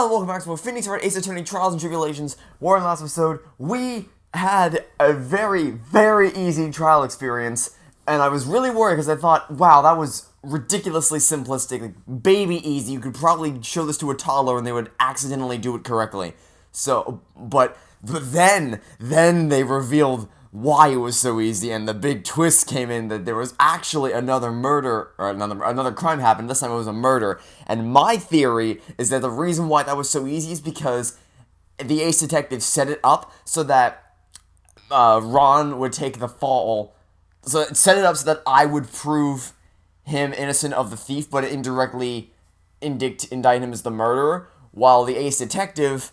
Hello, welcome back to more Phoenix Wright, Attorney Trials and Tribulations. War in the last episode, we had a very, very easy trial experience, and I was really worried because I thought, wow, that was ridiculously simplistic, like, baby easy. You could probably show this to a toddler and they would accidentally do it correctly. So, but then they revealed why it was so easy, and the big twist came in that there was actually another murder, or another crime happened. This time it was a murder, and my theory is that the reason why that was so easy is because the ace detective set it up so that Ron would take the fall. So it set it up so that I would prove him innocent of the thief, but indirectly indict him as the murderer, while the ace detective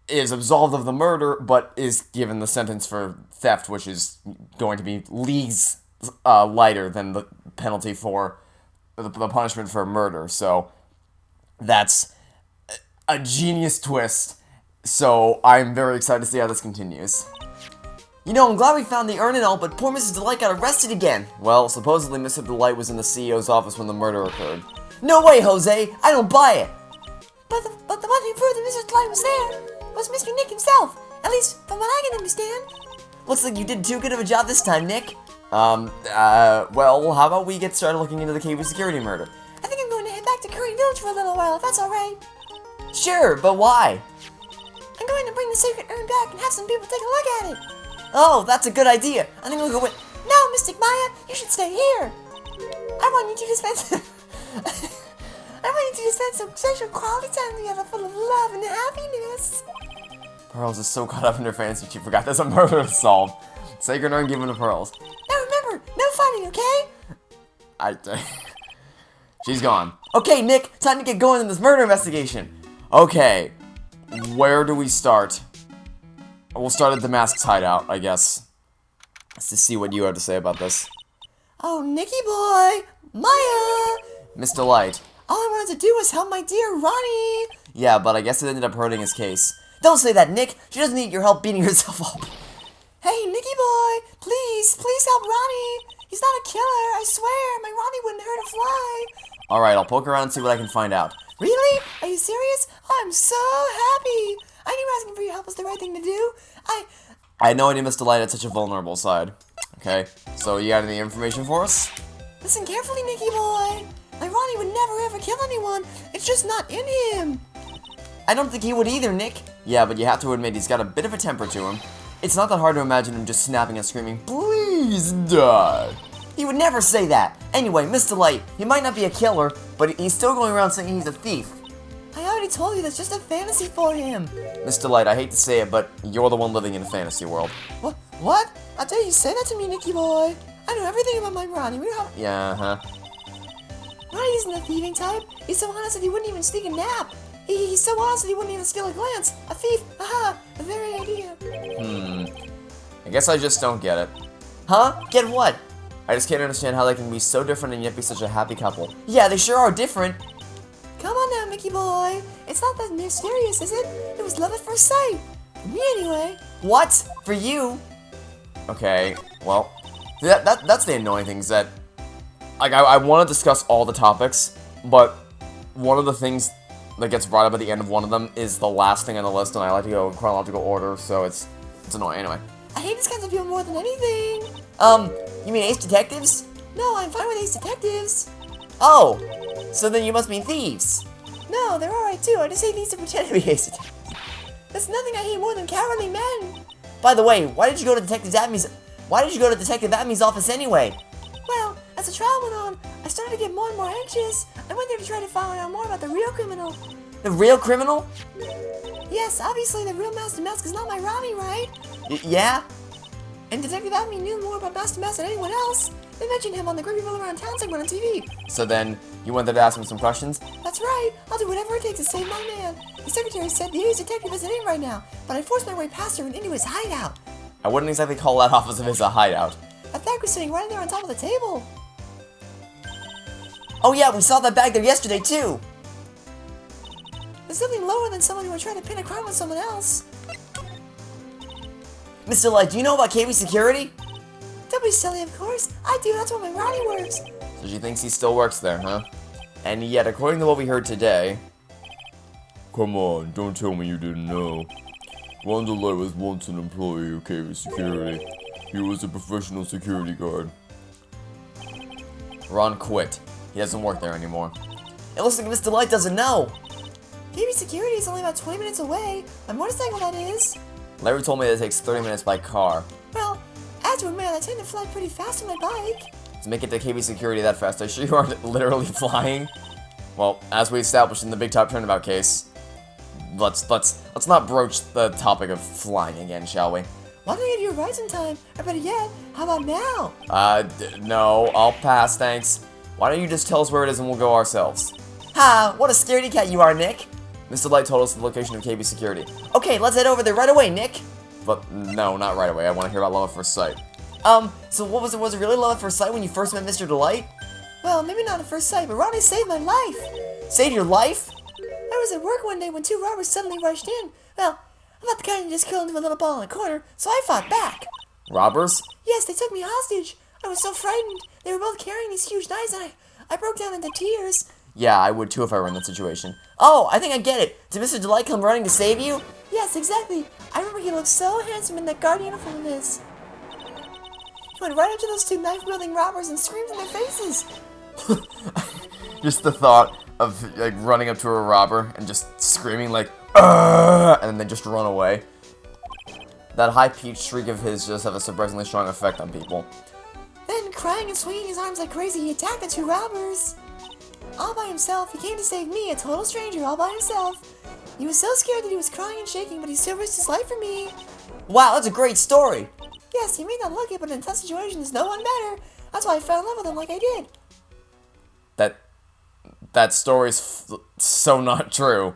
is absolved of the murder, but is given the sentence for theft, which is going to be leagues lighter than the penalty for the punishment for murder. So that's a genius twist. So I'm very excited to see how this continues. You know, I'm glad we found the urn and all, but poor Mrs. Delight got arrested again. Well, supposedly Mr. Delight was in the CEO's office when the murder occurred. No way, Jose! I don't buy it! But the one who proved that Mr. Delight was there was Mr. Nick himself, at least from what I can understand. Looks like you did too good of a job this time, Nick. Well, how about we get started looking into the KV security murder? I think I'm going to head back to Curry Village for a little while, if that's alright. Sure, but why? I'm going to bring the sacred urn back and have some people take a look at it. Oh, that's a good idea. I think we'll go with... No, Mystic Maya, you should stay here. I want you to spend some special quality time together full of love and happiness. Pearls is so caught up in her fantasy she forgot there's a murder to solve. Sacred urn given to Pearls. Now remember, no fighting, okay? She's gone. Okay, Nick, time to get going in this murder investigation. Okay, where do we start? We'll start at the Mask's hideout, I guess. Let's just see what you have to say about this. Oh, Nicky boy, Maya. Miss Delight. All I wanted to do was help my dear Ronnie. Yeah, but I guess it ended up hurting his case. Don't say that, Nick. She doesn't need your help beating herself up. Hey, Nicky boy, please help Ronnie. He's not a killer, I swear. My Ronnie wouldn't hurt a fly. Alright, I'll poke around and see what I can find out. Really? Are you serious? I'm so happy. I knew asking for your help was the right thing to do. I had no idea Miss Delight had such a vulnerable side. Okay, so you got any information for us? Listen carefully, Nicky boy. My Ronnie would never ever kill anyone. It's just not in him. I don't think he would either, Nick. Yeah, but you have to admit he's got a bit of a temper to him. It's not that hard to imagine him just snapping and screaming, "Please die." He would never say that. Anyway, Miss Delight, he might not be a killer, but he's still going around saying he's a thief. I already told you that's just a fantasy for him. Miss Delight, I hate to say it, but you're the one living in a fantasy world. What? I dare you say that to me, Nicky boy. I know everything about my Ronnie. Yeah, huh? Ronnie isn't a thieving type. He's so honest that he wouldn't even sneak a nap. He's so honest that he wouldn't even steal a glance. A thief. Aha! The very idea. I guess I just don't get it. Huh? Get what? I just can't understand how they can be so different and yet be such a happy couple. Yeah, they sure are different. Come on now, Mickey boy. It's not that mysterious, is it? It was love at first sight. For me, anyway. What? For you? Okay, well, that's the annoying thing is that, like, I want to discuss all the topics, but one of the things that gets brought up at the end of one of them is the last thing on the list, and I like to go in chronological order, so it's annoying. Anyway. I hate this kind of people more than anything. You mean Ace Detectives? No, I'm fine with Ace Detectives. Oh, so then you must mean thieves. No, they're alright too. I just hate these to pretend to be Ace Detectives. There's nothing I hate more than cowardly men. By the way, why did you go to Detective Abney's office anyway? Well, as the trial went on, I started to get more and more anxious. I went there to try to find out more about the real criminal. The real criminal? Yes, obviously the real Mask de Masque is not my Ronnie, right? Yeah? And Detective Abney knew more about Mask de Masque than anyone else. They mentioned him on the Great People Around Town segment on TV. So then, you went there to ask him some questions? That's right. I'll do whatever it takes to save my man. The secretary said the ace detective isn't in right now, but I forced my way past her and into his hideout. I wouldn't exactly call that office of his a hideout. That bag was sitting right there on top of the table. Oh yeah, we saw that bag there yesterday too. There's nothing lower than someone who would try to pin a crime on someone else. Mr. Light, do you know about KV security? Don't be silly, of course. I do, that's where my Ronnie works. So she thinks he still works there, huh? And yet, according to what we heard today, Come on, don't tell me you didn't know. Ron DeLay was once an employee of KB Security. He was a professional security guard. Ron quit. He doesn't work there anymore. It looks like Mr. Light doesn't know. KB Security is only about 20 minutes away. My motorcycle, that is. Larry told me that it takes 30 minutes by car. Well, I have to admit, I tend to fly pretty fast on my bike. To make it to KB Security that fast, are you sure you aren't literally flying? Well, as we established in the Big Top Turnabout case, let's not broach the topic of flying again, shall we? Why don't I give you a ride sometime? Or better yet, how about now? No, I'll pass, thanks. Why don't you just tell us where it is and we'll go ourselves? Ha! What a scaredy cat you are, Nick. Mr. Light told us the location of KB Security. Okay, let's head over there right away, Nick. But no, not right away. I want to hear about love at first sight. So what was it? Was it really love at first sight when you first met Mr. Delight? Well, maybe not at first sight, but Ronnie saved my life. Saved your life? I was at work one day when two robbers suddenly rushed in. Well, I'm not the kind to just kill into a little ball in a corner, so I fought back. Robbers? Yes, they took me hostage. I was so frightened. They were both carrying these huge knives, and I broke down into tears. Yeah, I would too if I were in that situation. Oh, I think I get it. Did Mr. Delight come running to save you? Yes, exactly. I remember he looked so handsome in that guard uniform of his. He went right up to those two knife-wielding robbers and screamed in their faces. Just the thought of like running up to a robber and just screaming like, "Argh!" and then they just run away. That high-pitched shriek of his just have a surprisingly strong effect on people. Then, crying and swinging his arms like crazy, he attacked the two robbers. All by himself, he came to save me, a total stranger, all by himself. He was so scared that he was crying and shaking, but he still risked his life for me. Wow, that's a great story. Yes, he may not look it, but in tough situations, no one better. That's why I fell in love with him like I did. That story's so not true.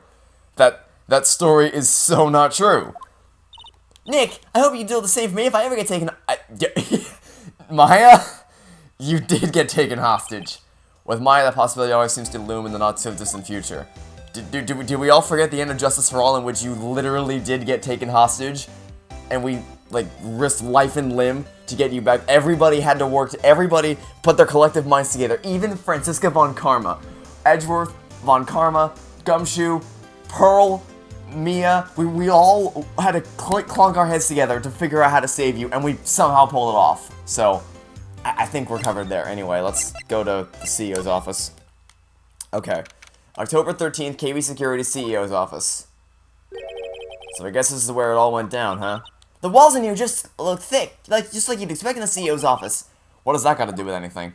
That story is so not true. Nick, I hope you do the same for me if I ever get taken. Maya, you did get taken hostage. With Maya, that possibility always seems to loom in the not-so-distant future. Did we all forget the end of Justice for All in which you literally did get taken hostage? And we, like, risked life and limb to get you back. Everybody had to work, everybody put their collective minds together. Even Franziska von Karma, Edgeworth, von Karma, Gumshoe, Pearl, Mia. We all had to clunk our heads together to figure out how to save you, and we somehow pulled it off. So, I think we're covered there. Anyway, let's go to the CEO's office. Okay. October 13th, KB Security CEO's office. So I guess this is where it all went down, huh? The walls in here just look thick, just like you'd expect in the CEO's office. What does that got to do with anything?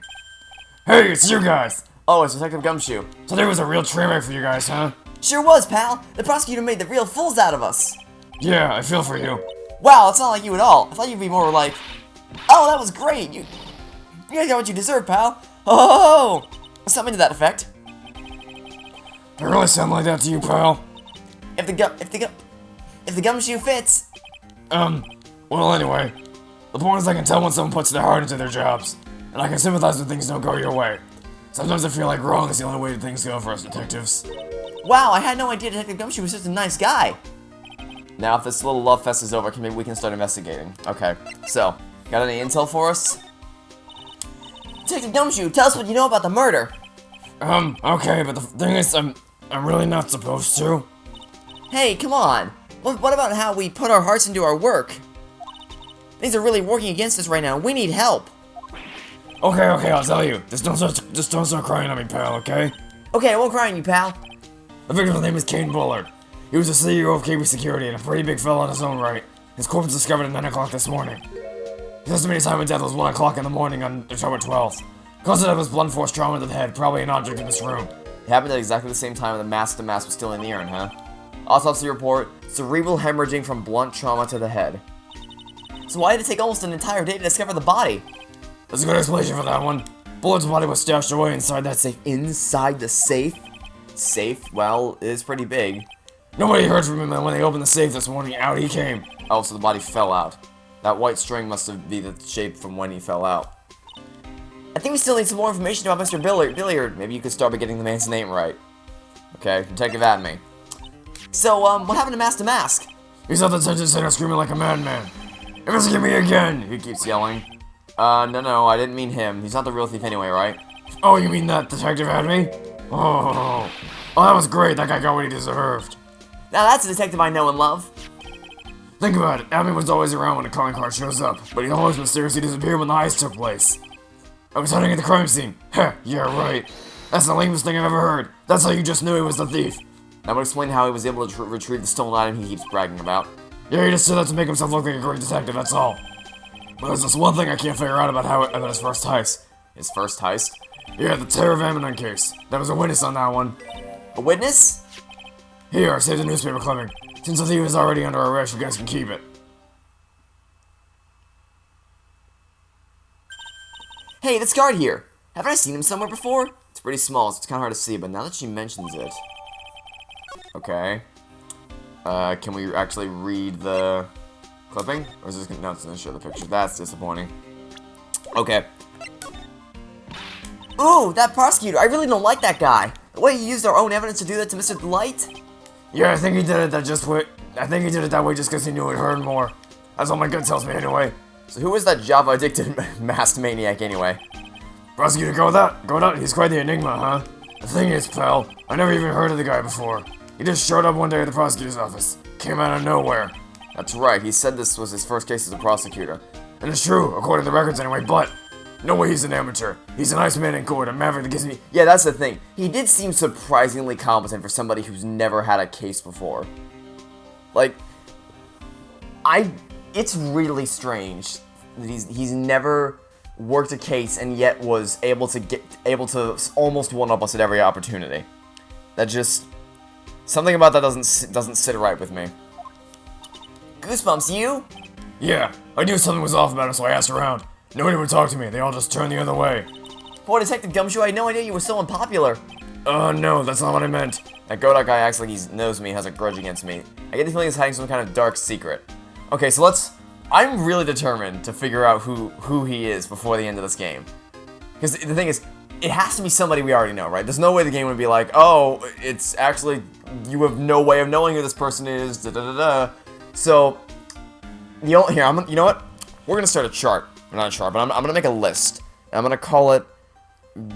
Hey, it's you guys! Oh, it's Detective Gumshoe. So there was a real train wreck for you guys, huh? Sure was, pal. The prosecutor made the real fools out of us. Yeah, I feel for you. Wow, it's not like you at all. I thought you'd be more like, oh, that was great. You guys got what you deserve, pal. Oh, something to that effect. They really sound like that to you, pal? If the gumshoe fits. Well, anyway. The point is I can tell when someone puts their heart into their jobs. And I can sympathize when things don't go your way. Sometimes I feel like wrong is the only way things go for us detectives. Wow, I had no idea Detective Gumshoe was just a nice guy. Now, if this little love fest is over, maybe we can start investigating. Okay, so, got any intel for us? Detective Gumshoe, tell us what you know about the murder. Okay, but the thing is, I'm really not supposed to. Hey, come on. What about how we put our hearts into our work? Things are really working against us right now. We need help. Okay, I'll tell you. Just don't start crying on me, pal, okay? Okay, I won't cry on you, pal. The victim's name is Kane Bullard. He was the CEO of KB Security and a pretty big fella in his own right. His corpse was discovered at 9 o'clock this morning. His estimated time of death was 1 o'clock in the morning on October 12th. Cause of death was blunt force trauma to the head, probably an object in this room. It happened at exactly the same time the Mask de Masque was still in the urn, huh? Autopsy report, cerebral hemorrhaging from blunt trauma to the head. So why did it take almost an entire day to discover the body? That's a good explanation for that one. Bullard's body was stashed away inside that safe. Inside the safe? Safe? Well, it is pretty big. Nobody heard from him, and when they opened the safe this morning, out he came. Oh, so the body fell out. That white string must have been the shape from when he fell out. I think we still need some more information about Mr. Billiard. Maybe you could start by getting the man's name right. Okay, Detective at me. So, what happened to Mask de Masque? He's at the detention center screaming like a madman. Investigate me again! He keeps yelling. No, I didn't mean him. He's not the real thief anyway, right? Oh, you mean that detective had me? Oh, that was great. That guy got what he deserved. Now that's a detective I know and love. Think about it, Abby was always around when a calling card shows up, but he always mysteriously disappeared when the heist took place. I was hiding at the crime scene. Heh, yeah, right. That's the lamest thing I've ever heard. That's how you just knew he was the thief. That would explain how he was able to retrieve the stolen item he keeps bragging about. Yeah, he just said that to make himself look like a great detective, that's all. But there's this one thing I can't figure out about his first heist. His first heist? Yeah, the Terror of Amidon case. There was a witness on that one. A witness? Here, save the newspaper clipping. Since the thief is already under arrest, you guys can keep it. Hey, this guard here. Haven't I seen him somewhere before? It's pretty small, so it's kind of hard to see, but now that she mentions it... Okay. Can we actually read the clipping? Or is this gonna... No, it's gonna show the picture. That's disappointing. Okay. Ooh, that prosecutor. I really don't like that guy. The way he used our own evidence to do that to Mr. Light. Yeah, I think he did it that way just because he knew it hurt more. That's all my gut tells me anyway. So who is that Java-addicted masked maniac anyway? Prosecutor, go with that. He's quite the enigma, huh? The thing is, pal, I never even heard of the guy before. He just showed up one day at the prosecutor's office. Came out of nowhere. That's right, he said this was his first case as a prosecutor. And it's true, according to the records anyway, but... No way he's an amateur. He's a nice man in court, a maverick that gives me... Yeah, that's the thing. He did seem surprisingly competent for somebody who's never had a case before. Like... It's really strange that he's never worked a case and yet was able to almost one-up us at every opportunity. That just... Something about that doesn't sit right with me. Goosebumps, you? Yeah, I knew something was off about him, so I asked around. Nobody would talk to me, they all just turned the other way. Boy, Detective Gumshoe, I had no idea you were so unpopular. No, that's not what I meant. That Godot guy acts like he knows me, has a grudge against me. I get the feeling he's hiding some kind of dark secret. Okay, so I'm really determined to figure out who he is before the end of this game. Because the thing is, it has to be somebody we already know, right? There's no way the game would be like, oh, it's actually, you have no way of knowing who this person is, da-da-da-da. So, you know what? We're gonna start a chart. Not a chart, but I'm gonna make a list. And I'm gonna call it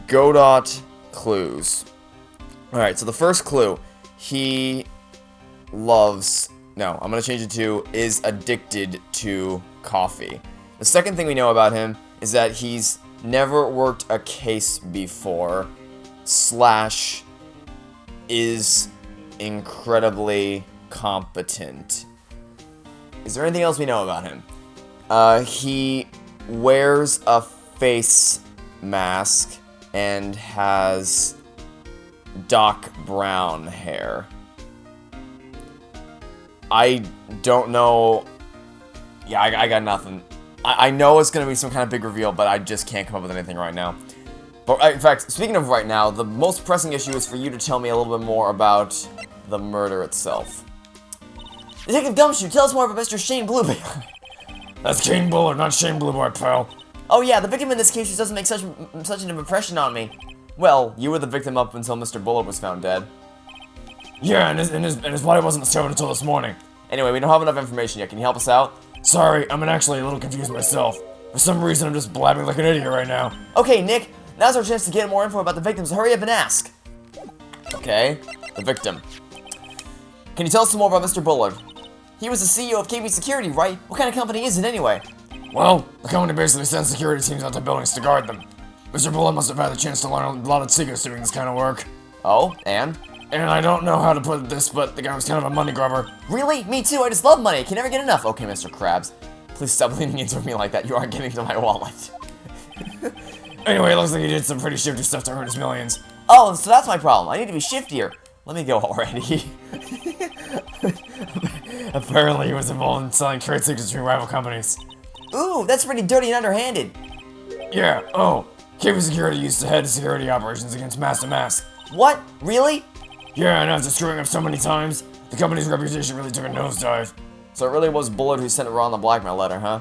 Godot Clues. Alright, so the first clue, he loves... No, I'm gonna change it to is addicted to coffee. The second thing we know about him is that he's never worked a case before, / is incredibly competent. Is there anything else we know about him? He wears a face mask and has Doc Brown hair. I don't know. Yeah, I got nothing. I know it's gonna be some kind of big reveal, but I just can't come up with anything right now. But in fact, speaking of right now, the most pressing issue is for you to tell me a little bit more about the murder itself. Detective Gumshoe, tell us more about Mr. Shane Blueberry. That's Kane Bullard, not Shane Blueberry, pal. Oh yeah, the victim in this case just doesn't make such an impression on me. Well, you were the victim up until Mr. Bullard was found dead. Yeah, and his body wasn't discovered until this morning. Anyway, we don't have enough information yet. Can you help us out? Sorry, I'm actually a little confused myself. For some reason, I'm just blabbing like an idiot right now. Okay, Nick, now's our chance to get more info about the victim, so hurry up and ask. Okay, the victim. Can you tell us some more about Mr. Bullard? He was the CEO of KB Security, right? What kind of company is it anyway? Well, the company basically sends security teams out to buildings to guard them. Mr. Bullard must have had the chance to learn a lot of secrets doing this kind of work. Oh, and? And I don't know how to put this, but the guy was kind of a money grubber. Really? Me too, I just love money, I can never get enough. Okay, Mr. Krabs, please stop leaning into me like that, you aren't getting to my wallet. Anyway, it looks like he did some pretty shifty stuff to earn his millions. Oh, so that's my problem, I need to be shiftier. Let me go already. Apparently, he was involved in selling trade secrets between rival companies. Ooh, that's pretty dirty and underhanded. Yeah, oh. KB Security used to head security operations against Mask de Masque. What? Really? Yeah, and after screwing up so many times, the company's reputation really took a nosedive. So it really was Bullard who sent Ron the blackmail letter, huh?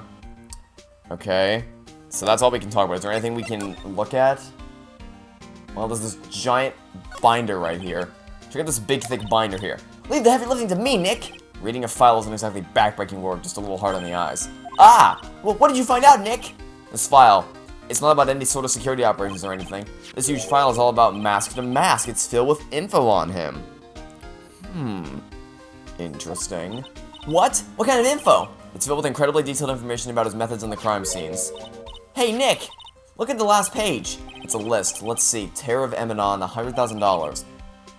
Okay. So that's all we can talk about. Is there anything we can look at? Well, there's this giant binder right here. Check out this big, thick binder here. Leave the heavy lifting to me, Nick! Reading a file isn't exactly backbreaking work, just a little hard on the eyes. Ah! Well, what did you find out, Nick? This file. It's not about any sort of security operations or anything. This huge file is all about Mask de Masque. It's filled with info on him. Interesting. What? What kind of info? It's filled with incredibly detailed information about his methods on the crime scenes. Hey, Nick! Look at the last page. It's a list. Let's see. Terror of Emanon, $100,000.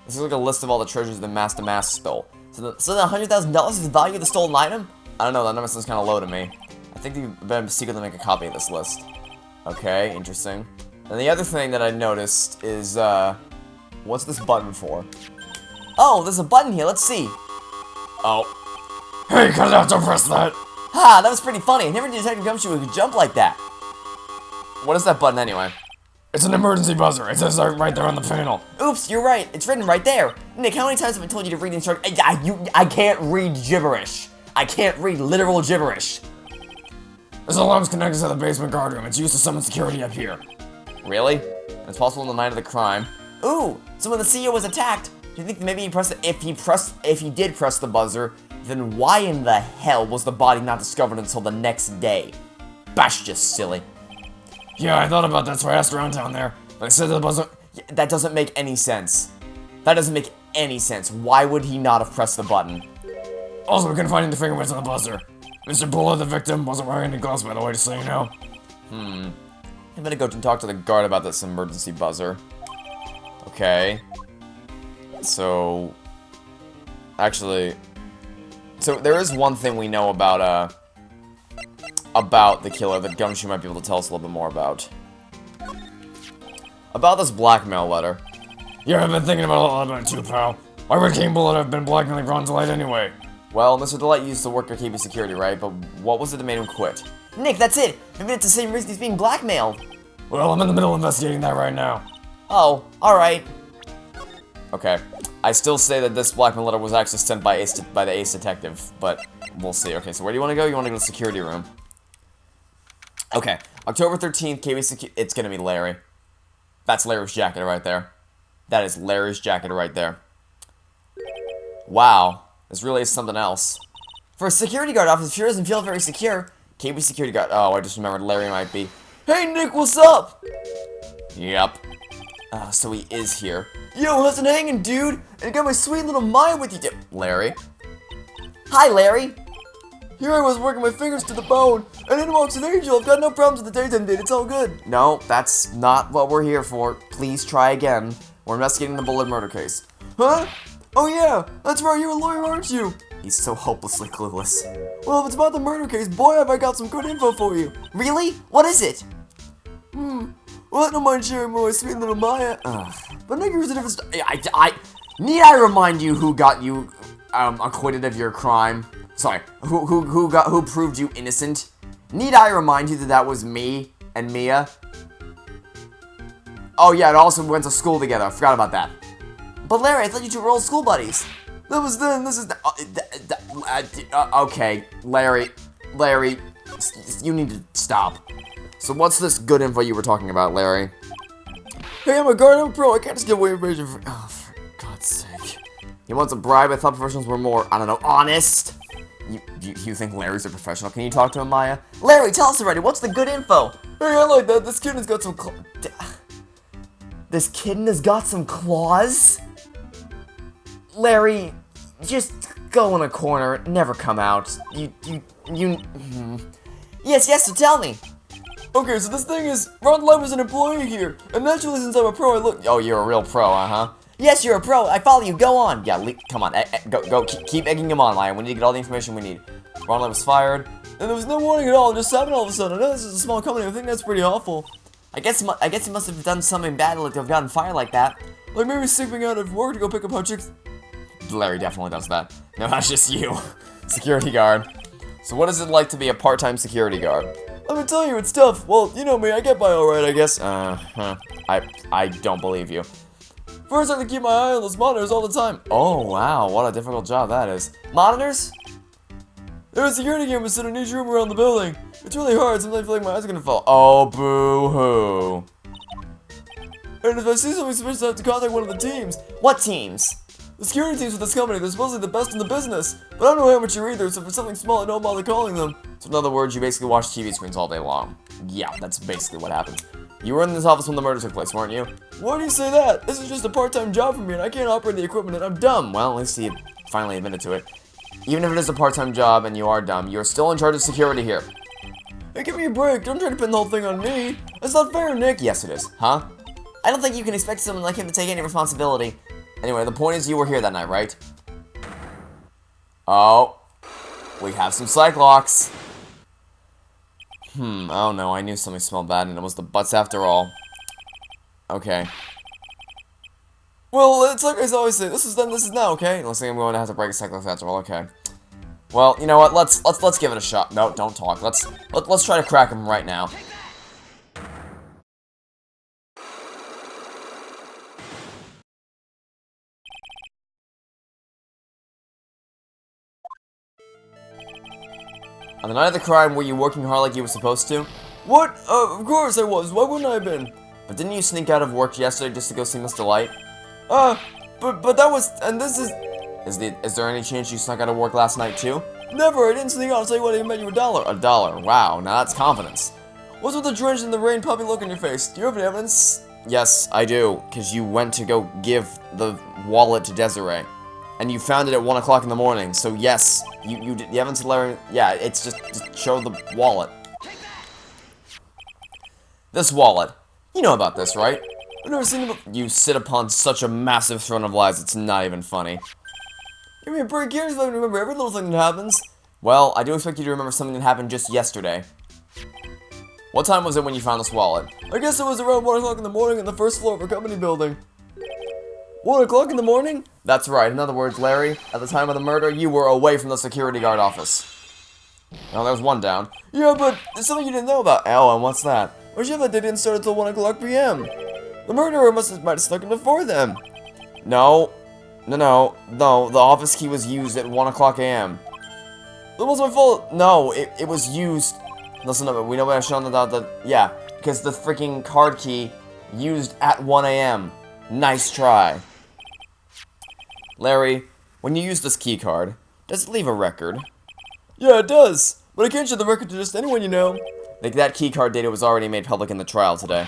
This is like a list of all the treasures the Mask de Masque stole. So the $100,000 is the value of the stolen item? I don't know, that number sounds kind of low to me. I think you better secretly make a copy of this list. Okay, interesting. And the other thing that I noticed is, what's this button for? Oh, there's a button here, let's see. Oh. Hey, cut it out, don't press that! Ha, that was pretty funny. I never knew Detective Gumshoe could jump like that. What is that button anyway? It's an emergency buzzer. It says right there on the panel. Oops, you're right. It's written right there. Nick, how many times have I told you to read the instructions? I can't read gibberish. I can't read literal gibberish. This alarm's connected to the basement guard room. It's used to summon security up here. Really? It's possible on the night of the crime. Ooh, so when the CEO was attacked, do you think maybe he pressed it? If he did press the buzzer, then why in the hell was the body not discovered until the next day? That's just silly. Yeah, I thought about that, so I asked around down there. But I said the buzzer... That doesn't make any sense. That doesn't make any sense. Why would he not have pressed the button? Also, we couldn't find any fingerprints on the buzzer. Mr. Buller, the victim, wasn't wearing any gloves, by the way, just so you know. I'm gonna go and talk to the guard about this emergency buzzer. Okay. So... Actually... So, there is one thing we know about the killer that Gumshoe might be able to tell us a little bit more about. About this blackmail letter. Yeah, I've been thinking about a lot about it too, pal. Why would King Bullet have been blackmailing Ron Delight anyway? Well, Mr. Delight used to work at KB Security, right? But what was it that made him quit? Nick, that's it! Maybe it's the same reason he's being blackmailed! Well, I'm in the middle of investigating that right now. Oh, alright. Okay. I still say that this blackmail letter was actually sent by the Ace Detective, but we'll see. Okay, so where do you want to go? You want to go to the security room. Okay, October 13th, KB Security... It's gonna be Larry. That's Larry's jacket right there. That is Larry's jacket right there. Wow. This really is something else. For a security guard office, sure doesn't feel very secure. KB security guard. Oh, I just remembered Larry might be. Hey, Nick, what's up? Yep. So he is here. Yo, how's it hanging, dude? And I got my sweet little Maya with you, Larry. Hi, Larry. Here I was working my fingers to the bone, and in walks an angel. I've got no problems with the daytime date. It's all good. No, that's not what we're here for. Please try again. We're investigating the Bullet murder case. Huh? Oh yeah, that's right, you're a lawyer, aren't you? He's so hopelessly clueless. Well, if it's about the murder case, boy, have I got some good info for you. Really? What is it? Well, I don't mind sharing my sweet little Maya. But Nick, here's a different need I remind you who got you, acquitted of your crime? Sorry, who proved you innocent? Need I remind you that that was me and Mia? Oh yeah, it also went to school together, I forgot about that. But Larry, I thought you two were old school buddies. That was then, this is okay, Larry, you need to stop. So what's this good info you were talking about, Larry? Hey, I'm a guard, I'm a pro, I can't just give away information for God's sake. He wants a bribe, I thought professionals were more, I don't know, honest? You think Larry's a professional? Can you talk to him, Maya? Larry, tell us already, what's the good info? Hey, I like that, this kitten has got some This kitten has got some claws? Larry, just go in a corner, never come out. Yes, so tell me. Okay, so this thing is, Ron Light was an employee here, and naturally since I'm a pro, I look- Oh, you're a real pro, huh? Yes, you're a pro, I follow you, go on. Yeah, come on, go, keep egging him on, Maya. We need to get all the information we need. Ron Light was fired, and there was no warning at all, it just happened all of a sudden. I know this is a small company, I think that's pretty awful. I guess he must have done something bad like to have gotten fired like that. Like maybe sleeping out of work to go pick up hot chicks. Larry definitely does that. No, that's just you. Security guard. So what is it like to be a part-time security guard? Let me tell you, it's tough. Well, you know me, I get by alright, I guess. I don't believe you. First, I have to keep my eye on those monitors all the time. Oh, wow, what a difficult job that is. Monitors? There's a security camera set in each room around the building. It's really hard, sometimes I feel like my eyes are gonna fall. Oh, boo-hoo. And if I see something suspicious, I have to contact one of the teams. What teams? The security teams for this company, they're supposedly the best in the business. But I don't know amateur either, so if it's something small, I don't bother calling them. So in other words, you basically watch TV screens all day long. Yeah, that's basically what happens. You were in this office when the murder took place, weren't you? Why do you say that? This is just a part-time job for me, and I can't operate the equipment, and I'm dumb. Well, at least you finally admitted to it. Even if it is a part-time job and you are dumb, you're still in charge of security here. Hey, give me a break. Don't try to pin the whole thing on me. That's not fair, Nick. Yes, it is. Huh? I don't think you can expect someone like him to take any responsibility. Anyway, the point is you were here that night, right? Oh. We have some psych locks. Oh no, I knew something smelled bad and it was the butts after all. Okay. Well, it's like I always say, this is then, this is now, okay? Looks like I'm going to have to break a psych lock after all, okay. Well, you know what, let's give it a shot. No, don't talk. Let's try to crack him right now. On the night of the crime, were you working hard like you were supposed to? What? Of course I was. Why wouldn't I have been? But didn't you sneak out of work yesterday just to go see Mr. Light? But that was, and this is... Is there any chance you snuck out of work last night too? Never, I didn't sneak out. I'll tell you what, I bet you $1. $1, wow, now that's confidence. What's with the drenched in the rain puppy look on your face? Do you have any evidence? Yes, I do, because you went to go give the wallet to Desiree. And you found it at 1 o'clock in the morning, so yes, you haven't learned. Yeah, it's just show the wallet. This wallet. You know about this, right? I've never seen it. You sit upon such a massive throne of lies, it's not even funny. Give me a break here, so I can remember every little thing that happens. Well, I do expect you to remember something that happened just yesterday. What time was it when you found this wallet? I guess it was around 1 o'clock in the morning on the first floor of a company building. 1 o'clock in the morning? That's right. In other words, Larry, at the time of the murder, you were away from the security guard office. Oh, there's one down. Yeah, but there's something you didn't know about. Oh, and what's that? Well, sure that they didn't start until 1 o'clock p.m. The murderer might have snuck in before then. No, the office key was used at 1 o'clock a.m. That was my fault. No, it was used. Listen up, we know what I've shown that, yeah, because the freaking card key used at 1 a.m. Nice try. Larry, when you use this key card, does it leave a record? Yeah, it does, but I can't show the record to just anyone you know. Like, that key card data was already made public in the trial today.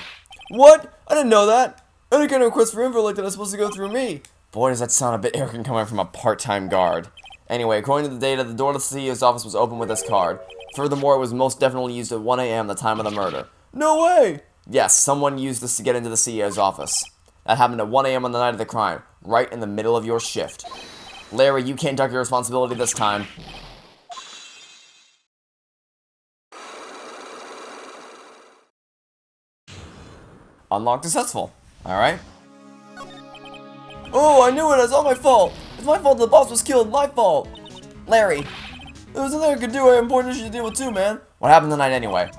What? I didn't know that. Any kind of request for info like that is supposed to go through me. Boy, does that sound a bit arrogant coming from a part-time guard. Anyway, according to the data, the door to the CEO's office was open with this card. Furthermore, it was most definitely used at 1 a.m. the time of the murder. No way! Yes, someone used this to get into the CEO's office. That happened at 1 a.m. on the night of the crime, right in the middle of your shift. Larry, you can't duck your responsibility this time. Unlocked successful. Alright. Oh, I knew it! It's all my fault! It's my fault the boss was killed! My fault! Larry. There was nothing I could do. I have important issues to deal with too, man. What happened tonight anyway?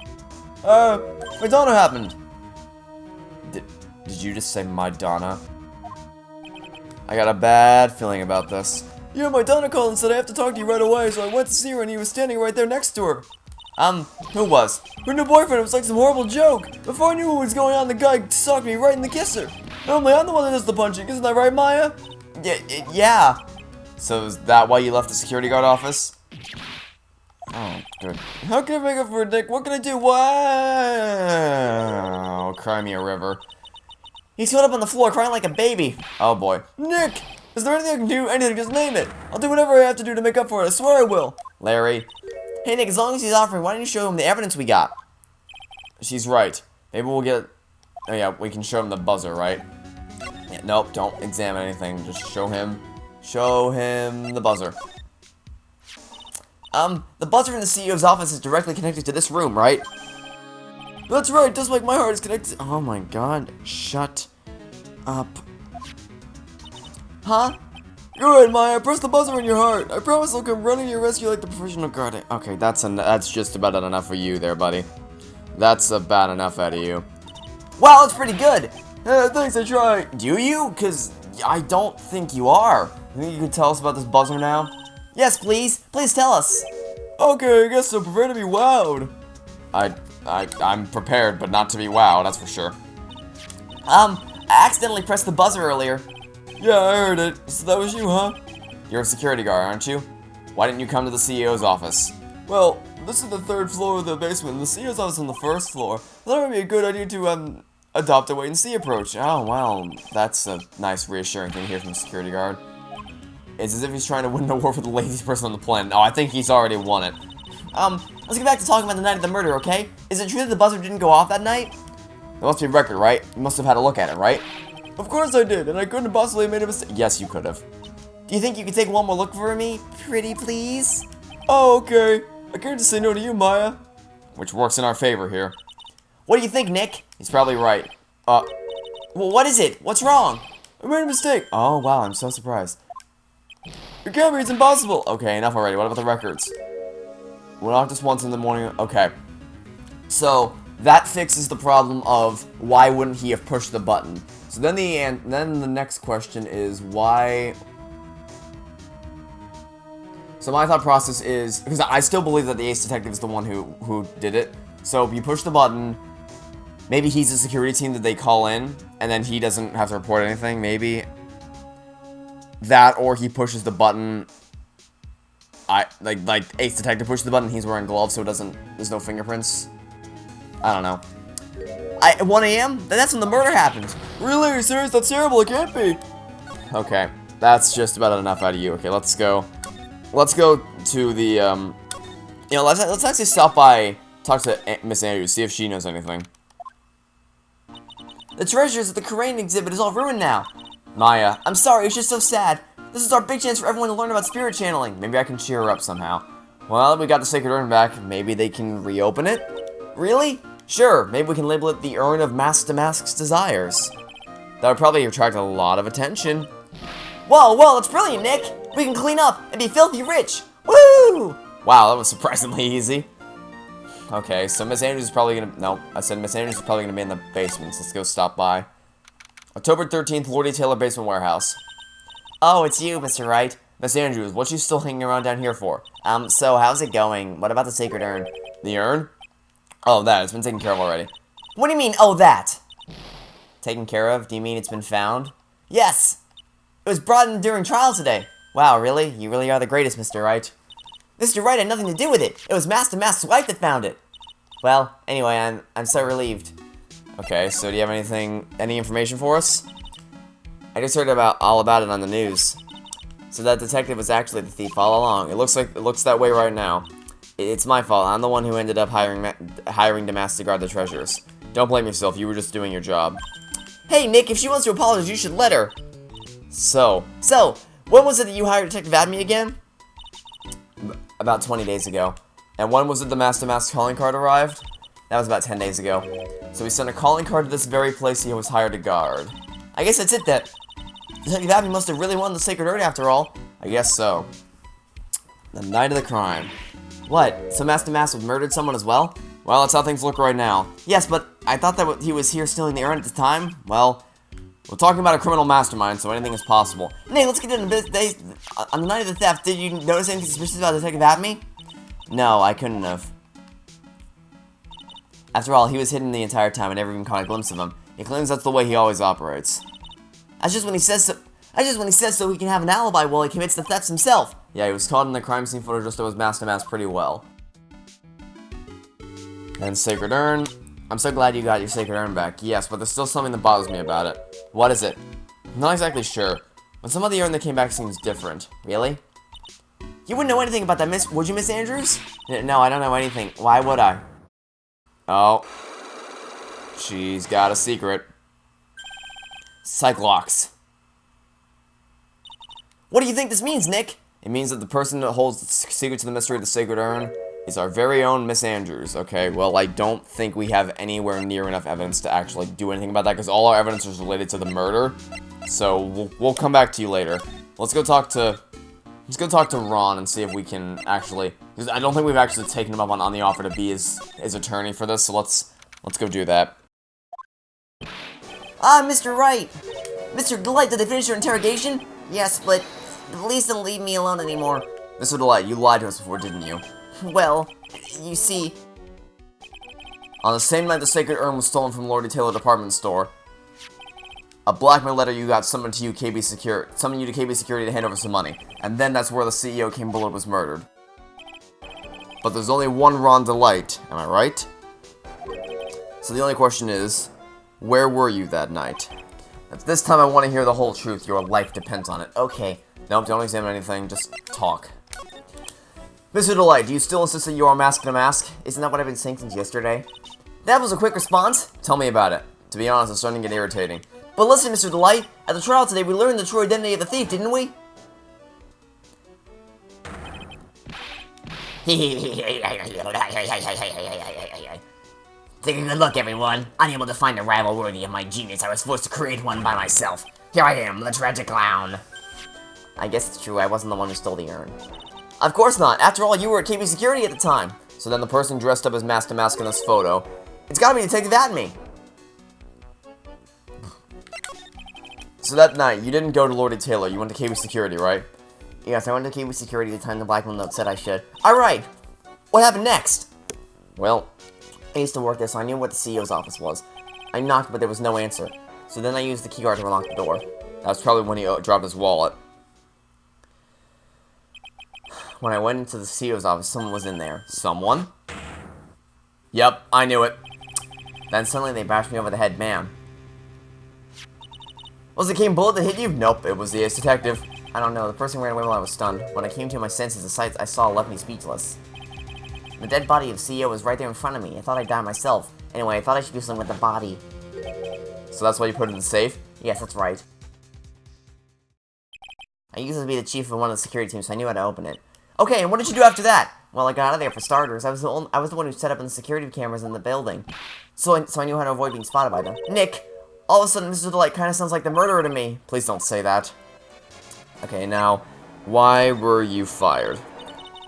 Madonna happened. Did you just say Madonna? I got a bad feeling about this. Yeah, Madonna called and said I have to talk to you right away, so I went to see her and he was standing right there next to her. Who was? Her new boyfriend. It was like some horrible joke. Before I knew what was going on, the guy socked me right in the kisser. Normally, I'm the one that does the punching. Isn't that right, Maya? Yeah. So is that why you left the security guard office? Oh, good. How can I make up for it, Nick? What can I do? Wow. Cry me a river. He's put up on the floor crying like a baby. Oh, boy. Nick! Is there anything I can do? Anything, just name it. I'll do whatever I have to do to make up for it. I swear I will. Larry. Hey, Nick, as long as he's offering, why don't you show him the evidence we got? She's right. Maybe we'll get... Oh, yeah, we can show him the buzzer, right? Yeah, nope, don't examine anything. Just show him the buzzer. The buzzer in the CEO's office is directly connected to this room, right? That's right, just like my heart is connected. Oh my god, shut up. Huh? You're right, Maya, press the buzzer in your heart. I promise I'll come running to your rescue like the professional guard. Okay, that's just about enough for you there, buddy. That's about enough out of you. Wow, that's pretty good. Thanks, I try. Do you? Because I don't think you are. You think you could tell us about this buzzer now? Yes, please. Please tell us. Okay, I guess so. Prepare to be wowed. I'm prepared, but not to be wowed, that's for sure. I accidentally pressed the buzzer earlier. Yeah, I heard it. So that was you, huh? You're a security guard, aren't you? Why didn't you come to the CEO's office? Well, this is the 3rd floor of the basement, and the CEO's office on the 1st floor. I thought it would be a good idea to, adopt a wait-and-see approach. Oh, well, that's a nice reassuring thing to hear from the security guard. It's as if he's trying to win the war for the laziest person on the planet. Oh, I think he's already won it. Let's get back to talking about the night of the murder, okay? Is it true that the buzzer didn't go off that night? There must be a record, right? You must have had a look at it, right? Of course I did, and I couldn't have possibly made a mistake. Yes, you could have. Do you think you could take one more look for me? Pretty please? Oh, okay. I can't just say no to you, Maya. Which works in our favor here. What do you think, Nick? He's probably right. Well, what is it? What's wrong? I made a mistake. Oh, wow, I'm so surprised. It can't be, it's impossible. Okay, enough already. What about the records? We're not just once in the morning. Okay. So, that fixes the problem of why wouldn't he have pushed the button. So then the next question is why... So my thought process is, because I still believe that the ace detective is the one who did it. So if you push the button, maybe he's the security team that they call in, and then he doesn't have to report anything, maybe. That, or he pushes the button, like ace detective pushes the button, he's wearing gloves so there's no fingerprints. I don't know. At 1 AM? That's when the murder happened. Really? Are you serious? That's terrible, it can't be. Okay, that's just about enough out of you. Okay, let's go. Let's go to the, let's actually stop by, talk to Miss Andrews, see if she knows anything. The treasures at the Korean exhibit is all ruined now. Maya, I'm sorry, it's just so sad. This is our big chance for everyone to learn about spirit channeling. Maybe I can cheer her up somehow. Well, we got the sacred urn back. Maybe they can reopen it? Really? Sure, maybe we can label it the Urn of Mask de Masque's Desires. That would probably attract a lot of attention. Whoa, that's brilliant, Nick! We can clean up and be filthy rich! Woo! Wow, that was surprisingly easy. Okay, so Miss Andrews is probably gonna... No, I said Miss Andrews is probably gonna be in the basement, so let's go stop by. October 13th, Lordy Taylor Basement Warehouse. Oh, it's you, Mr. Wright. Miss Andrews, what you still hanging around down here for? So how's it going? What about the sacred urn? The urn? Oh, that. It's been taken care of already. What do you mean, oh, that? Taken care of? Do you mean it's been found? Yes! It was brought in during trial today. Wow, really? You really are the greatest, Mr. Wright. Mr. Wright had nothing to do with it. It was Mask de Masque's wife that found it. Well, anyway, I'm so relieved. Okay, so do you have any information for us? I just heard all about it on the news. So that detective was actually the thief all along. It looks that way right now. It's my fault. I'm the one who ended up hiring Damask to guard the treasures. Don't blame yourself. You were just doing your job. Hey, Nick, if she wants to apologize, you should let her. So, when was it that you hired Detective Adme again? About 20 days ago. And when was it the Mask de Masque calling card arrived? That was about 10 days ago. So we sent a calling card to this very place he was hired to guard. I guess that's it then. Detective Adme must have really won the sacred urn after all. I guess so. The night of the crime. What? So Mask de Masque murdered someone as well? Well, that's how things look right now. Yes, but I thought that he was here stealing the urn at the time. Well, we're talking about a criminal mastermind, so anything is possible. Nay, let's get into business. On the night of the theft, did you notice anything suspicious about Detective Adme? No, I couldn't have. After all, he was hidden the entire time. I never even caught a glimpse of him. He claims that's the way he always operates. That's just when he says so he can have an alibi while he commits the thefts himself. Yeah, he was caught in the crime scene footage just as Mask de Masque pretty well. And Sacred Urn. I'm so glad you got your Sacred Urn back. Yes, but there's still something that bothers me about it. What is it? I'm not exactly sure. But some of the urn that came back seems different. Really? You wouldn't know anything about that, would you, Miss Andrews? No, I don't know anything. Why would I? Oh. She's got a secret. Cyclox. What do you think this means, Nick? It means that the person that holds the secret to the mystery of the Sacred Urn is our very own Miss Andrews, okay? Well, I don't think we have anywhere near enough evidence to actually do anything about that, because all our evidence is related to the murder. So, we'll come back to you later. Let's go talk to Ron and see if we can actually... Because I don't think we've actually taken him up on the offer to be his attorney for this, so let's go do that. Ah, Mr. Wright! Mr. Delight, did they finish your interrogation? Yes, but please don't leave me alone anymore. Mr. Delight, you lied to us before, didn't you? Well, you see... On the same night the Sacred Urn was stolen from Lordy Taylor department store, a blackmail letter you got summoned you to KB Security to hand over some money. And then that's where the CEO King Bullard was murdered. But there's only one Ron Delight, am I right? So the only question is, where were you that night? This time I want to hear the whole truth, your life depends on it. Okay, Nope, don't examine anything, just talk. Mr. Delight, do you still insist that you are Mask de Masque? Isn't that what I've been saying since yesterday? That was a quick response. Tell me about it. To be honest, it's starting to get irritating. But listen, Mr. Delight, at the trial today, we learned the true identity of the thief, didn't we? Take a good look, everyone. Unable to find a rival worthy of my genius, I was forced to create one by myself. Here I am, the tragic clown. I guess it's true, I wasn't the one who stole the urn. Of course not. After all, you were at KB Security at the time. So then the person dressed up as Mask de Masque in this photo. It's gotta be Detective Atme. So that night, you didn't go to Lord Taylor, you went to KB Security, right? Yes, I went to KB Security the time the blackmail note said I should. Alright! What happened next? Well, I used to work there, so I knew what the CEO's office was. I knocked, but there was no answer. So then I used the keycard to unlock the door. That was probably when he dropped his wallet. When I went into the CEO's office, someone was in there. Someone? Yep, I knew it. Then suddenly they bashed me over the head, man. Was it King Bullet that hit you? Nope, it was the ace detective. I don't know, the person ran away while I was stunned. When I came to my senses, the sights I saw left me speechless. The dead body of CEO was right there in front of me. I thought I'd die myself. Anyway, I thought I should do something with the body. So that's why you put it in the safe? Yes, that's right. I used to be the chief of one of the security teams, so I knew how to open it. Okay, and what did you do after that? Well, I got out of there for starters. I was the one who set up the security cameras in the building. So I knew how to avoid being spotted by them. Nick, all of a sudden Mr. Delight kind of sounds like the murderer to me. Please don't say that. Okay, now, why were you fired?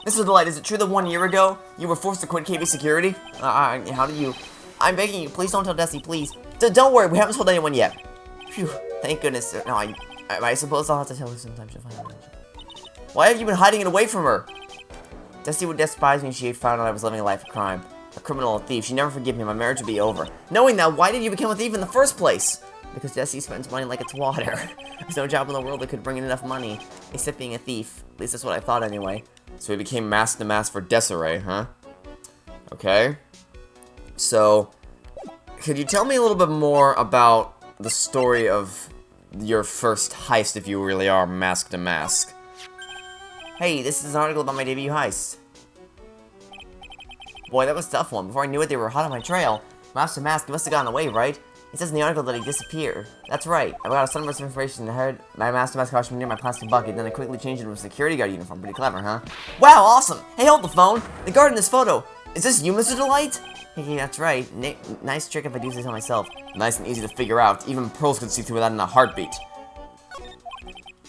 Mr. Delight, is it true that 1 year ago, you were forced to quit KB Security? How did you... I'm begging you, please don't tell Desi, please. Don't worry, we haven't told anyone yet. Phew, thank goodness. No, I suppose I'll have to tell her sometime. She'll find out. Why have you been hiding it away from her? Desi would despise me if she found out I was living a life of crime. A criminal, a thief. She'd never forgive me. My marriage would be over. Knowing that, why did you become a thief in the first place? Because Desi spends money like it's water. There's no job in the world that could bring in enough money, except being a thief. At least that's what I thought anyway. So he became Mask de Masque for Desiree, huh? Okay. So, could you tell me a little bit more about the story of your first heist, if you really are Mask de Masque? Hey, this is an article about my debut heist. Boy, that was a tough one. Before I knew it, they were hot on my trail. Mask de Masque must have gotten away, right? It says in the article that he disappeared. That's right. I got a sunburst of information and heard my Mask de Masque costume near my plastic bucket, then I quickly changed it to a security guard uniform. Pretty clever, huh? Wow, awesome! Hey, hold the phone! The guard in this photo! Is this you, Mr. Delight? Hey, that's right. Nice trick if I do say so myself. Nice and easy to figure out. Even pearls could see through that in a heartbeat.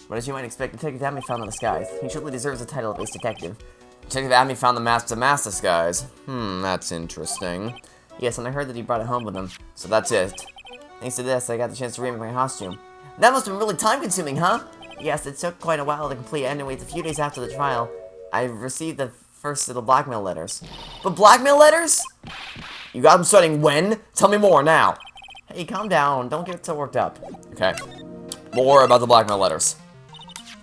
But as you might expect, Detective Atme found the disguise. He truly deserves the title of ace detective. Detective Atme found the Mask de Masque disguise. That's interesting. Yes, and I heard that he brought it home with him. So that's it. Thanks to this, I got the chance to remake my costume. That must have been really time-consuming, huh? Yes, it took quite a while to complete. Anyways, a few days after the trial, I received the first of the blackmail letters. But blackmail letters? You got them starting when? Tell me more now. Hey, calm down. Don't get so worked up. Okay. More about the blackmail letters.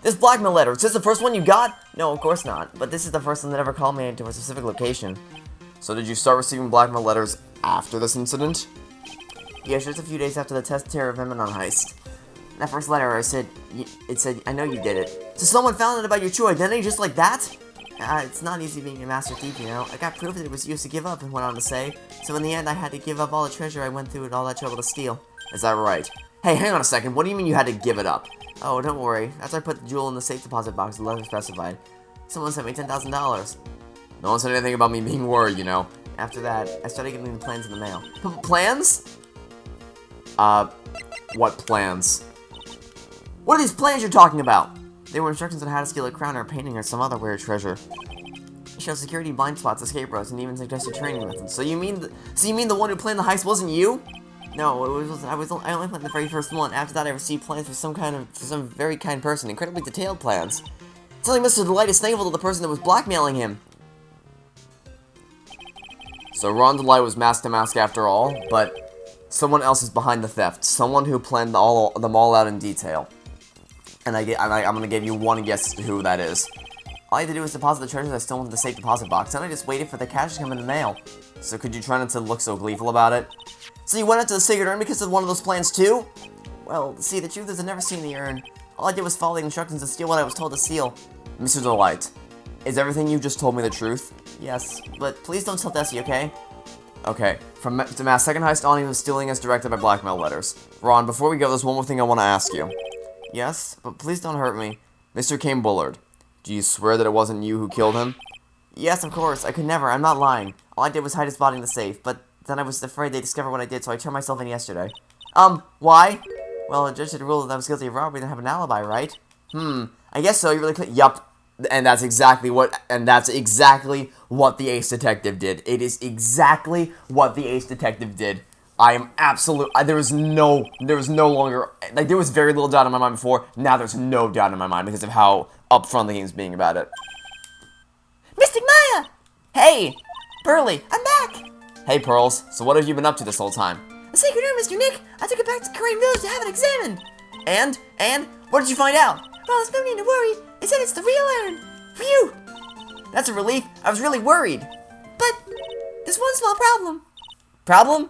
This blackmail letter, is this the first one you got? No, of course not. But this is the first one that ever called me to a specific location. So did you start receiving blackmail letters after this incident? Yeah, just a few days after the test terror of Eminem heist. That first letter, it said, I know you did it. So someone found out about your true identity just like that? It's not easy being a master thief, you know. I got proof that it was used to give up, and went on to say. So in the end, I had to give up all the treasure I went through and all that trouble to steal. Is that right? Hey, hang on a second. What do you mean you had to give it up? Oh, don't worry. After I put the jewel in the safe deposit box, the letter specified. Someone sent me $10,000. No one said anything about me being worried, you know. After that, I started getting the plans in the mail. Plans? What plans? What are these plans you're talking about? They were instructions on how to steal a crown or a painting or some other weird treasure. It showed security blind spots, escape routes, and even suggested training methods. So you mean the one who planned the heist wasn't you? No, I only planned the very first one. After that, I received plans for some very kind person, incredibly detailed plans. Telling Mr. Delight is thankful to the person that was blackmailing him. So Ron Delight was Mask de Masque after all, but someone else is behind the theft. Someone who planned them all out in detail. And I'm gonna give you one guess as to who that is. All I had to do was deposit the treasures I stole into the safe deposit box, and I just waited for the cash to come in the mail. So could you try not to look so gleeful about it? So you went out to the sacred urn because of one of those plans too? Well, see, the truth is I've never seen the urn. All I did was follow the instructions and steal what I was told to steal. Mr. Delight, is everything you just told me the truth? Yes, but please don't tell Desi, okay? Okay, from the Mask second heist on, he was stealing as directed by blackmail letters. Ron, before we go, there's one more thing I want to ask you. Yes, but please don't hurt me. Mr. Kane Bullard, do you swear that it wasn't you who killed him? Yes, of course, I could never, I'm not lying. All I did was hide his body in the safe, but then I was afraid they'd discover what I did, so I turned myself in yesterday. Why? Well, a judge had ruled that I was guilty of robbery and have an alibi, right? I guess so, you really could. Yup. And that's exactly what the ace detective did. It is exactly what the ace detective did. I am absolute. There was no longer, like, there was very little doubt in my mind before. Now there's no doubt in my mind because of how upfront the game's being about it. Mystic Maya! Hey, Pearly. I'm back! Hey, Pearls. So what have you been up to this whole time? The sacred room, Mr. Nick! I took it back to Korean Village to have it examined! And? What did you find out? Well, there's no need to worry. They said it's the real urn. Phew! That's a relief. I was really worried. But there's one small problem. Problem?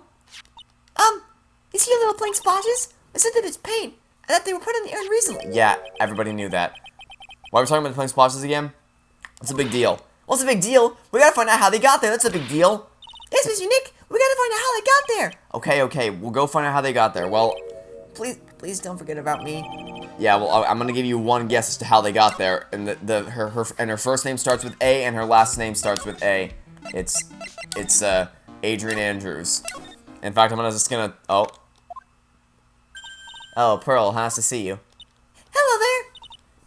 You see your little pink splotches? They said that it's paint, and that they were put in the urn recently. Yeah, everybody knew that. Why are we talking about the pink splotches again? What's a big deal? What's a big deal? We gotta find out how they got there. That's a big deal. Yes, Mr. Nick. We gotta find out how they got there. Okay. We'll go find out how they got there. Well, please don't forget about me. Yeah, well, I'm gonna give you one guess as to how they got there, and her first name starts with A, and her last name starts with A. It's Adrian Andrews. In fact, Oh, Pearl, nice to see you. Hello there.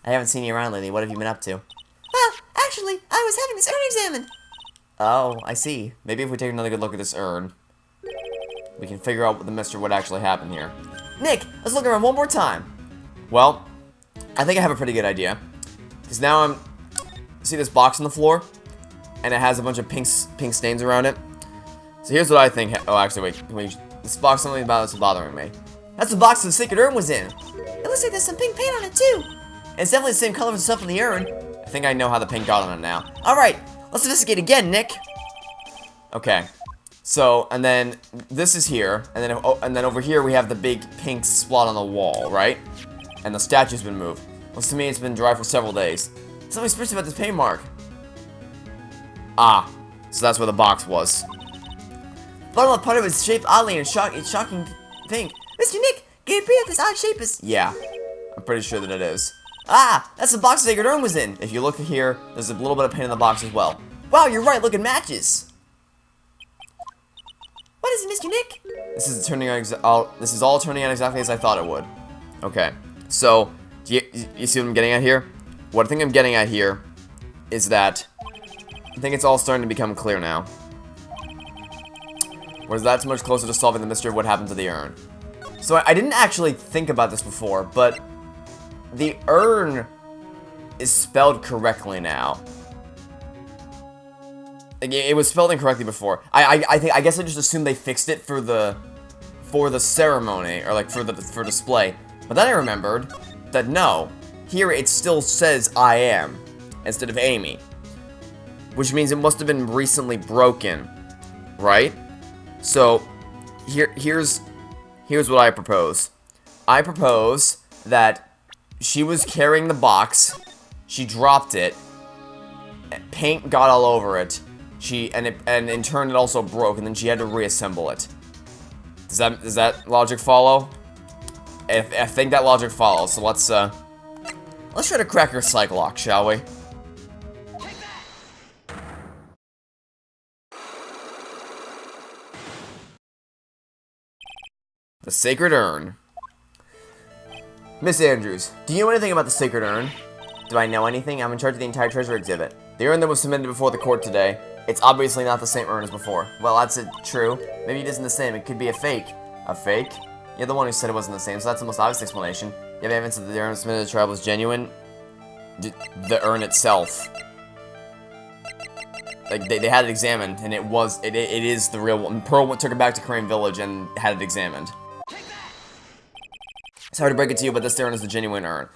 I haven't seen you around lately. What have you been up to? Well, actually, I was having this urn examined. Oh, I see. Maybe if we take another good look at this urn, we can figure out what actually happened here. Nick, let's look around one more time. Well, I think I have a pretty good idea. Because now see this box on the floor? And it has a bunch of pink stains around it. So here's what I think. Oh, actually, wait. This box, something about it's bothering me. That's the box the sacred urn was in. It looks like there's some pink paint on it, too. And it's definitely the same color as the stuff in the urn. I think I know how the paint got on it now. Alright, let's investigate again, Nick. Okay. So, and then this is here, and then over here we have the big pink spot on the wall, right? And the statue's been moved. Looks to me it's been dry for several days. Something suspicious about this paint mark. Ah, so that's where the box was. Bottom left part of it is shaped oddly and it's shocking pink. Mr. Nick, can you repeat what this odd shape is? Yeah, I'm pretty sure that it is. Ah, that's the box the sacred urn was in. If you look here, there's a little bit of paint in the box as well. Wow, you're right, look, it matches. What is it, Mr. Nick? This is all turning out exactly as I thought it would. Okay, so, do you see what I'm getting at here? What I think I'm getting at here is that I think it's all starting to become clear now. Whereas that's much closer to solving the mystery of what happened to the urn. So I didn't actually think about this before, but the urn is spelled correctly now. Like, it was spelled incorrectly before. I guess I just assumed they fixed it for the ceremony, or like for display. But then I remembered that no, here it still says I am instead of Amy, which means it must have been recently broken, right? So here's what I propose. I propose that she was carrying the box, she dropped it, paint got all over it. And in turn it also broke, and then she had to reassemble it. Does that logic follow? I think that logic follows. So let's try to crack her psych lock, shall we? The Sacred Urn. Miss Andrews, do you know anything about the Sacred Urn? Do I know anything? I'm in charge of the entire treasure exhibit. The urn that was submitted before the court today, it's obviously not the same urn as before. Well, that's true. Maybe it isn't the same. It could be a fake. A fake? You're the one who said it wasn't the same, so that's the most obvious explanation. You have evidence that the urn submitted to the trial was genuine? The urn itself. Like, they had it examined, and it is the real one. Pearl took it back to Crane Village and had it examined. Sorry to break it to you, but this urn is the genuine urn.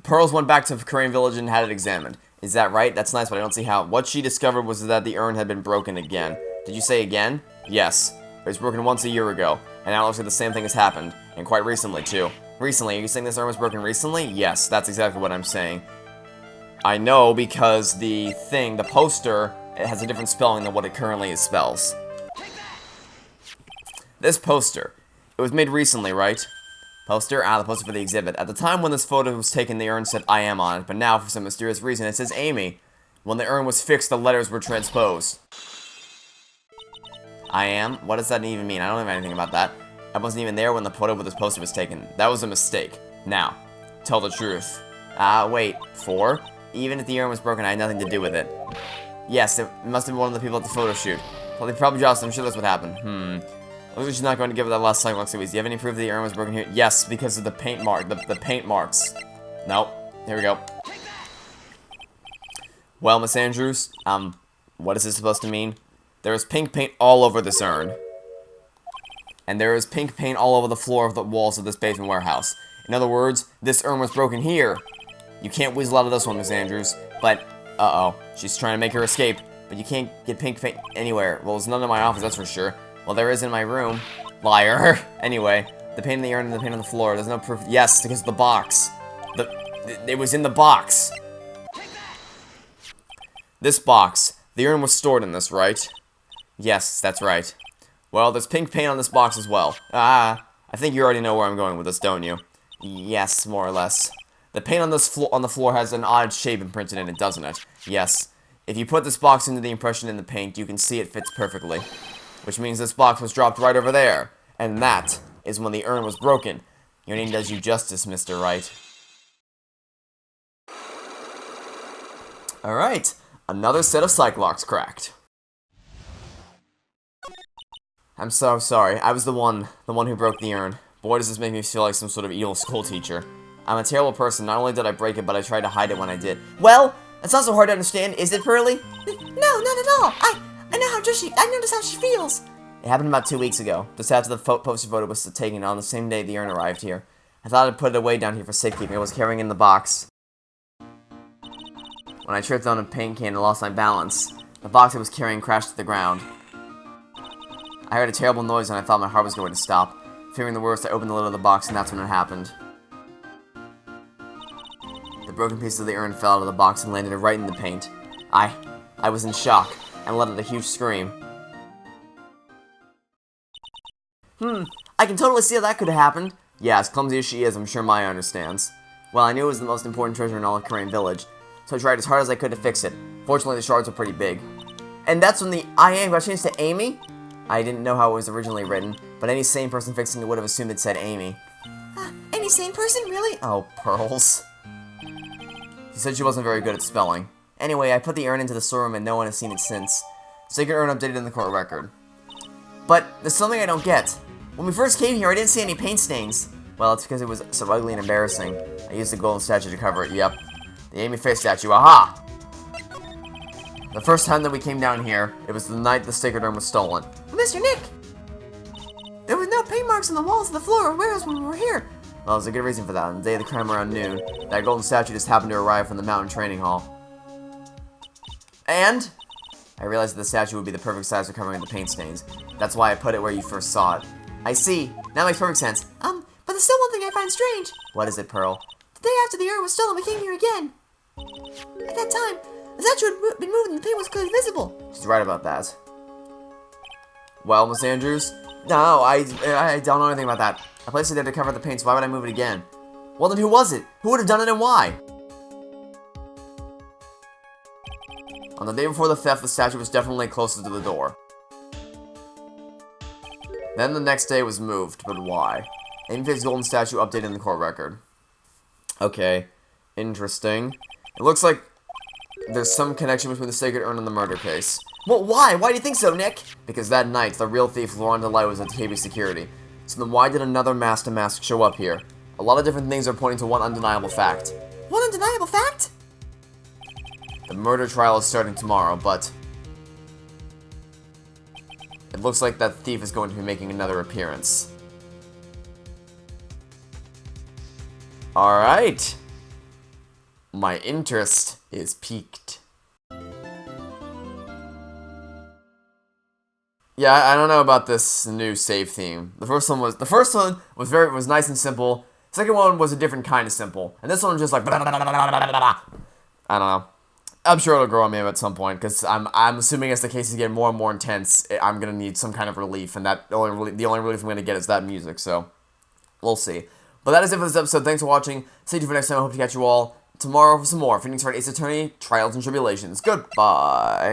Pearls went back to Crane Village and had it examined. Is that right? That's nice, but I don't see how. What she discovered was that the urn had been broken again. Did you say again? Yes. It was broken once a year ago, and now it looks like the same thing has happened, and quite recently, too. Recently. Are you saying this urn was broken recently? Yes, that's exactly what I'm saying. I know because the poster, it has a different spelling than what it currently spells. This poster, it was made recently, right? Poster? The poster for the exhibit. At the time when this photo was taken, the urn said I am on it, but now, for some mysterious reason, it says Amy. When the urn was fixed, the letters were transposed. I am? What does that even mean? I don't know anything about that. I wasn't even there when the photo with this poster was taken. That was a mistake. Now, tell the truth. Wait. 4? Even if the urn was broken, I had nothing to do with it. Yes, it must have been one of the people at the photo shoot. Well, they probably just, I'm sure that's what happened. Looks like she's not going to give it that last cyclox series. Do you have any proof that the urn was broken here? Yes, because of the paint mark, the paint marks. Nope. Here we go. Well, Miss Andrews, what is this supposed to mean? There is pink paint all over this urn. And there is pink paint all over the floor of the walls of this basement warehouse. In other words, this urn was broken here. You can't weasel out of this one, Miss Andrews. But, uh-oh, she's trying to make her escape. But you can't get pink paint anywhere. Well, there's none in my office, that's for sure. Well, there is in my room. Liar. Anyway, the paint in the urn and the paint on the floor. There's no proof. Yes, because of the box. It was in the box. This box. The urn was stored in this, right? Yes, that's right. Well, there's pink paint on this box as well. I think you already know where I'm going with this, don't you? Yes, more or less. The paint on this on the floor has an odd shape imprinted in it, doesn't it? Yes. If you put this box into the impression in the paint, you can see it fits perfectly. Which means this box was dropped right over there. And that is when the urn was broken. Your name does you justice, Mr. Wright. Alright, another set of cyclocks cracked. I'm so sorry, I was the one who broke the urn. Boy, does this make me feel like some sort of evil school teacher. I'm a terrible person, not only did I break it, but I tried to hide it when I did. Well, that's not so hard to understand, is it, Pearly? No, not at all. I noticed how she feels. It happened about 2 weeks ago, just after the poster photo was taken on the same day the urn arrived here. I thought I'd put it away down here for safekeeping. I was carrying in the box. When I tripped on a paint can and lost my balance, the box I was carrying crashed to the ground. I heard a terrible noise and I thought my heart was going to stop. Fearing the worst, I opened the lid of the box and that's when it happened. The broken piece of the urn fell out of the box and landed right in the paint. I was in shock and let out a huge scream. I can totally see how that could have happened. Yeah, as clumsy as she is, I'm sure Maya understands. Well, I knew it was the most important treasure in all of Korean Village, so I tried as hard as I could to fix it. Fortunately, the shards were pretty big. And that's when the I am got changed to Amy? I didn't know how it was originally written, but any sane person fixing it would have assumed it said Amy. Any sane person, really? Oh, Pearls. She said she wasn't very good at spelling. Anyway, I put the urn into the storeroom and no one has seen it since. Sacred urn updated in the court record. But there's something I don't get. When we first came here, I didn't see any paint stains. Well, it's because it was so ugly and embarrassing. I used the golden statue to cover it, yep. The Amy face statue, aha! The first time that we came down here, it was the night the sacred urn was stolen. Mr. Nick! There was no paint marks on the walls of the floor or warehouse when we were here. Well, there's a good reason for that. On the day of the crime around noon, that golden statue just happened to arrive from the mountain training hall. And I realized that the statue would be the perfect size for covering the paint stains. That's why I put it where you first saw it. I see. That makes perfect sense. But there's still one thing I find strange. What is it, Pearl? The day after the urn was stolen, we came here again. At that time, the statue had been moved and the paint was clearly visible. She's right about that. Well, Miss Andrews? No, I don't know anything about that. I placed it there to cover the paint, so why would I move it again? Well, then who was it? Who would have done it and why? On the day before the theft, the statue was definitely closest to the door. Then the next day it was moved, but why? Amy's golden statue updated in the court record. Okay, interesting. It looks like there's some connection between the sacred urn and the murder case. Well, why? Why do you think so, Nick? Because that night, the real thief, Laurent Light, was at KB Security. So then why did another Mask de Masque show up here? A lot of different things are pointing to one undeniable fact. One undeniable fact? The murder trial is starting tomorrow, but it looks like that thief is going to be making another appearance. Alright. My interest is piqued. Yeah, I don't know about this new save theme. The first one was nice and simple. Second one was a different kind of simple, and this one was just like I don't know. I'm sure it'll grow on me at some point, because I'm assuming as the cases get more and more intense, I'm gonna need some kind of relief, and the only relief I'm gonna get is that music. So we'll see. But that is it for this episode. Thanks for watching. Stay tuned for next time. I hope to catch you all tomorrow for some more Phoenix Wright Ace Attorney Trials and Tribulations. Goodbye.